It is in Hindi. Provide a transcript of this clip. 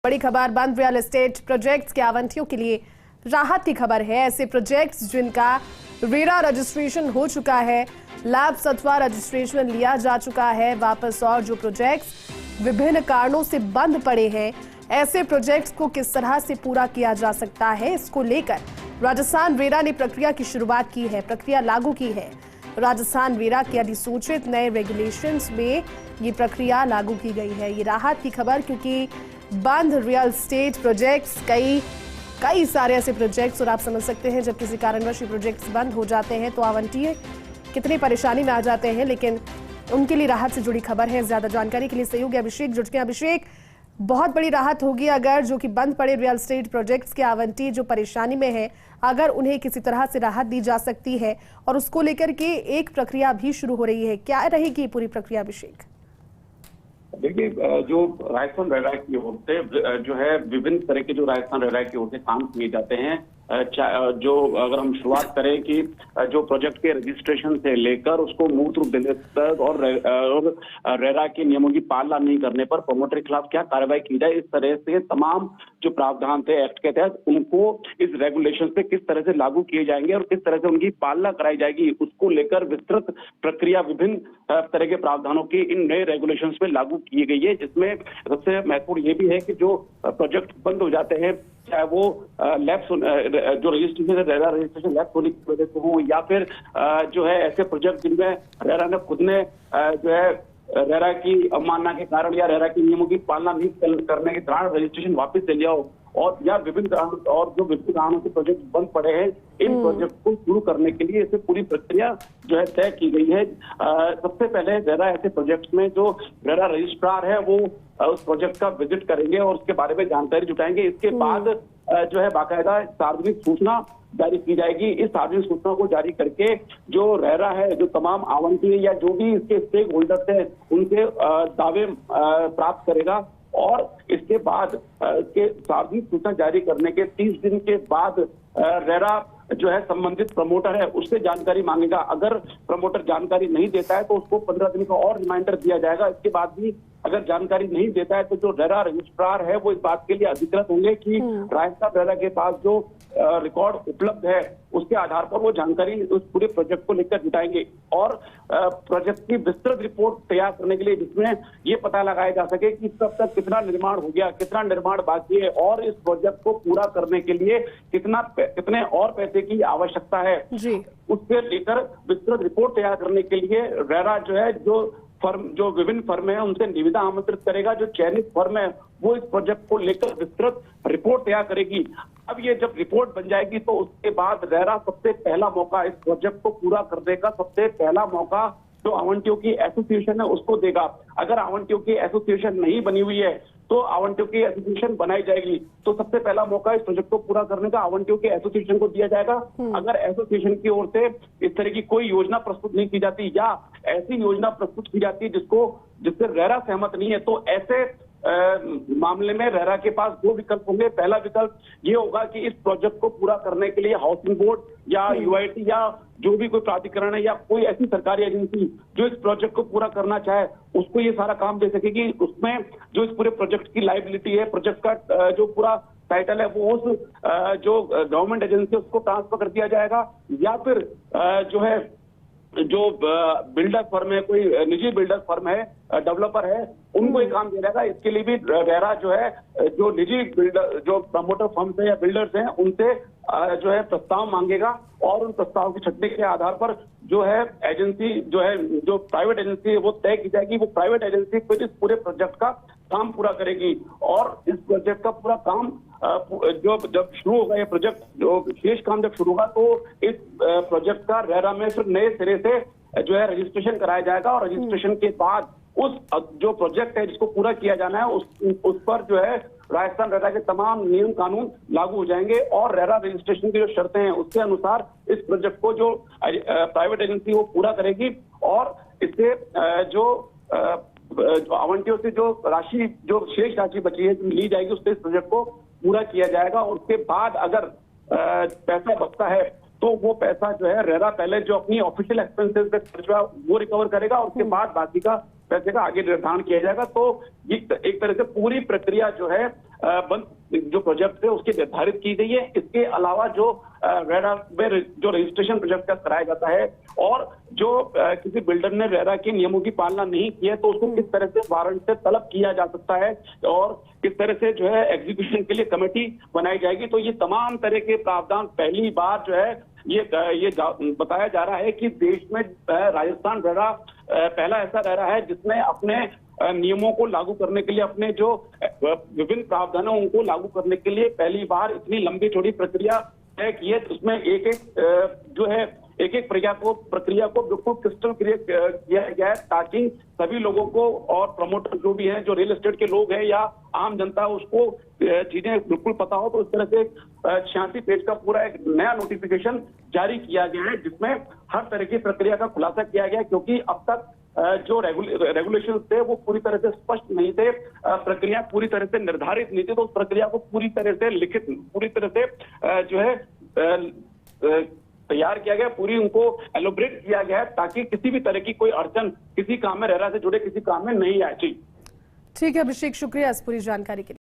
बड़ी खबर बंद रियल एस्टेट प्रोजेक्ट्स के आवंटियों के लिए राहत की खबर है। ऐसे प्रोजेक्ट्स जिनका रेरा रजिस्ट्रेशन हो चुका है, लैब्स अथवा रजिस्ट्रेशन लिया जा चुका है वापस, और जो प्रोजेक्ट्स विभिन्न कारणों से बंद पड़े हैं, ऐसे प्रोजेक्ट्स को किस तरह से पूरा किया जा सकता है, इसको लेकर राजस्थान रेरा ने प्रक्रिया की शुरुआत की है, प्रक्रिया लागू की है। राजस्थान रेरा के अधिसूचित नए रेगुलेशंस में ये प्रक्रिया लागू की गई है। ये राहत की खबर, क्योंकि बंद रियल एस्टेट प्रोजेक्ट्स कई सारे ऐसे प्रोजेक्ट्स, और आप समझ सकते हैं जब किसी कारणवश ये प्रोजेक्ट्स बंद हो जाते हैं तो आवंटिये कितनी परेशानी में आ जाते हैं, लेकिन उनके लिए राहत से जुड़ी खबर है। ज्यादा जानकारी के लिए सहयोगी अभिषेक जुट गए। अभिषेक, बहुत बड़ी राहत होगी अगर जो कि बंद पड़े रियल एस्टेट प्रोजेक्ट्स के आवंटी जो परेशानी में है, अगर उन्हें किसी तरह से राहत दी जा सकती है, और उसको लेकर के एक प्रक्रिया भी शुरू हो रही है। क्या रहेगी ये पूरी प्रक्रिया अभिषेक? देखिए, जो राजस्थान रेरा की ओर से जो है विभिन्न तरह के जो राजस्थान रेरा की ओर से काम किए जाते हैं, जो अगर हम शुरुआत करें कि जो प्रोजेक्ट के रजिस्ट्रेशन से लेकर उसको मूर्त रूप देने तक और रेरा के नियमों की पालना नहीं करने पर प्रमोटर के खिलाफ क्या कार्रवाई की जाए, इस तरह से तमाम जो प्रावधान थे एक्ट के तहत उनको इस रेगुलेशन से किस तरह से लागू किए जाएंगे और किस तरह से उनकी पालना कराई जाएगी, उसको लेकर विस्तृत प्रक्रिया विभिन्न तरह के प्रावधानों की इन नए रेगुलेशंस में लागू की गई है। जिसमें सबसे महत्वपूर्ण ये भी है कि जो प्रोजेक्ट बंद हो जाते हैं, चाहे वो लैब्स जो रजिस्ट्रेशन रेरा रजिस्ट्रेशन लैब्स होने की वजह से हो, या फिर जो है ऐसे प्रोजेक्ट जिनमें रेरा ने खुद ने जो है रेरा की अवमानना के कारण या रेरा के नियमों की पालना नहीं करने के कारण रजिस्ट्रेशन वापस ले लिया हो, और या विभिन्न कारणों से प्रोजेक्ट बंद पड़े हैं, इन प्रोजेक्ट को शुरू करने के लिए इसे पूरी प्रक्रिया जो है तय की गई है। सबसे पहले रेरा ऐसे प्रोजेक्ट्स में जो रेरा रजिस्ट्रार है वो उस प्रोजेक्ट का विजिट करेंगे और उसके बारे में जानकारी जुटाएंगे। इसके बाद जो है बाकायदा सार्वजनिक सूचना जारी की जाएगी। इस सार्वजनिक सूचना को जारी करके जो रेरा है, जो तमाम आवंटी या जो भी इसके स्टेक होल्डर्स है, उनके दावे प्राप्त करेगा, और इसके बाद के सार्वजनिक सूचना जारी करने के 30 दिन के बाद रेरा जो है संबंधित प्रमोटर है उससे जानकारी मांगेगा। अगर प्रमोटर जानकारी नहीं देता है तो उसको 15 दिन का और रिमाइंडर दिया जाएगा। इसके बाद भी अगर जानकारी नहीं देता है तो जो रेरा रजिस्ट्रार है वो इस बात के लिए अधिकृत होंगे कि राजस्थान रेरा के पास जो रिकॉर्ड उपलब्ध है उसके आधार पर वो जानकारी उस पूरे प्रोजेक्ट को लेकर जुटाएंगे, और प्रोजेक्ट की विस्तृत रिपोर्ट तैयार करने के लिए जिसमें ये पता लगाया जा सके कि कब तक कितना निर्माण हो गया, कितना निर्माण बाकी है, और इस प्रोजेक्ट को पूरा करने के लिए कितने और पैसे की आवश्यकता है, उससे लेकर विस्तृत रिपोर्ट तैयार करने के लिए रेरा जो है जो विभिन्न फर्म है उनसे निविदा आमंत्रित करेगा। जो चयनित फर्म है वो इस प्रोजेक्ट को लेकर विस्तृत रिपोर्ट तैयार करेगी। अब ये जब रिपोर्ट बन जाएगी तो उसके बाद रेरा सबसे पहला मौका इस प्रोजेक्ट को पूरा करने का सबसे पहला मौका जो आवंटियों की एसोसिएशन है उसको देगा। अगर आवंटियों की एसोसिएशन नहीं बनी हुई है तो आवंटियों की एसोसिएशन बनाई जाएगी। तो सबसे पहला मौका इस प्रोजेक्ट को पूरा करने का आवंटियों के एसोसिएशन को दिया जाएगा। अगर एसोसिएशन की ओर से इस तरह की कोई योजना प्रस्तुत नहीं की जाती या ऐसी योजना प्रस्तुत की जाती है जिससे रेरा सहमत नहीं है, तो ऐसे मामले में रेरा के पास दो विकल्प होंगे। पहला विकल्प ये होगा कि इस प्रोजेक्ट को पूरा करने के लिए हाउसिंग बोर्ड या यूआईटी या जो भी कोई प्राधिकरण है या कोई ऐसी सरकारी एजेंसी जो इस प्रोजेक्ट को पूरा करना चाहे उसको ये सारा काम दे सकेगी। उसमें जो इस पूरे प्रोजेक्ट की लायबिलिटी है, प्रोजेक्ट का जो पूरा टाइटल है वो उस जो गवर्नमेंट एजेंसी है उसको ट्रांसफर कर दिया जाएगा, या फिर जो है जो बिल्डर फर्म है, कोई निजी बिल्डर फर्म है, डेवलपर है, उनको ये काम दिया जाएगा। इसके लिए भी रेरा जो है जो निजी बिल्डर जो प्रमोटर फर्म्स है या बिल्डर्स हैं उनसे जो है प्रस्ताव मांगेगा, और उन प्रस्ताव की छटनी के आधार पर जो है एजेंसी जो है जो प्राइवेट एजेंसी है वो तय की जाएगी। वो प्राइवेट एजेंसी फिर इस पूरे प्रोजेक्ट का काम पूरा करेगी, और इस प्रोजेक्ट का पूरा काम जो जब शुरू होगा ये प्रोजेक्ट जो विशेष काम जब शुरू होगा तो इस प्रोजेक्ट का रेरा में फिर नए सिरे से जो है रजिस्ट्रेशन कराया जाएगा, और रजिस्ट्रेशन के बाद उस जो प्रोजेक्ट है जिसको पूरा किया जाना है उस पर जो है राजस्थान रेरा के तमाम नियम कानून लागू हो जाएंगे, और रेरा रजिस्ट्रेशन की जो शर्तें हैं उसके अनुसार इस प्रोजेक्ट को जो प्राइवेट एजेंसी वो पूरा करेगी, और इससे जो आवंटियों से जो राशि जो शेष राशि बची है ली जाएगी उससे इस प्रोजेक्ट को पूरा किया जाएगा। और उसके बाद अगर पैसा बचता है तो वो पैसा जो है रेरा पहले जो अपनी ऑफिशियल एक्सपेंसेस पे खर्च हुआ वो रिकवर करेगा, और उसके बाद बाकी का पैसे का आगे निर्धारण किया जाएगा। तो ये एक तरह से पूरी प्रक्रिया जो है जो प्रोजेक्ट है उसकी निर्धारित की गई है। इसके अलावा जो रेरा में जो रजिस्ट्रेशन प्रोजेक्ट का कराया जाता है और जो किसी बिल्डर ने रेरा के नियमों की पालना नहीं की है तो उसको किस तरह से वारंट से तलब किया जा सकता है और किस तरह से जो है एग्जीक्यूशन के लिए कमेटी बनाई जाएगी। तो ये तमाम तरह के प्रावधान पहली बार जो है ये बताया जा रहा है कि देश में राजस्थान रेरा पहला ऐसा रेरा है जिसने अपने नियमों को लागू करने के लिए अपने जो विभिन्न प्रावधानों उनको लागू करने के लिए पहली बार इतनी लंबी चौड़ी प्रक्रिया तय की है। उसमें एक एक प्रक्रिया को बिल्कुल क्रिस्टल क्लियर किया गया है ताकि सभी लोगों को और प्रमोटर जो भी हैं, जो रियल एस्टेट के लोग हैं या आम जनता उसको चीजें बिल्कुल पता हो। तो इस तरह से 86 पेज का पूरा एक नया नोटिफिकेशन जारी किया गया है जिसमें हर तरह की प्रक्रिया का खुलासा किया गया है, क्योंकि अब तक जो रेगुलेशन थे वो पूरी तरह से स्पष्ट नहीं थे, प्रक्रिया पूरी तरह से निर्धारित नहीं थी। तो उस प्रक्रिया को पूरी तरह से लिखित पूरी तरह से जो है तैयार किया गया, पूरी उनको एलोबरेट किया गया है ताकि किसी भी तरह की कोई अड़चन किसी काम में रेरा से जुड़े किसी काम में नहीं आए। ठीक है अभिषेक, शुक्रिया इस पूरी जानकारी के लिए।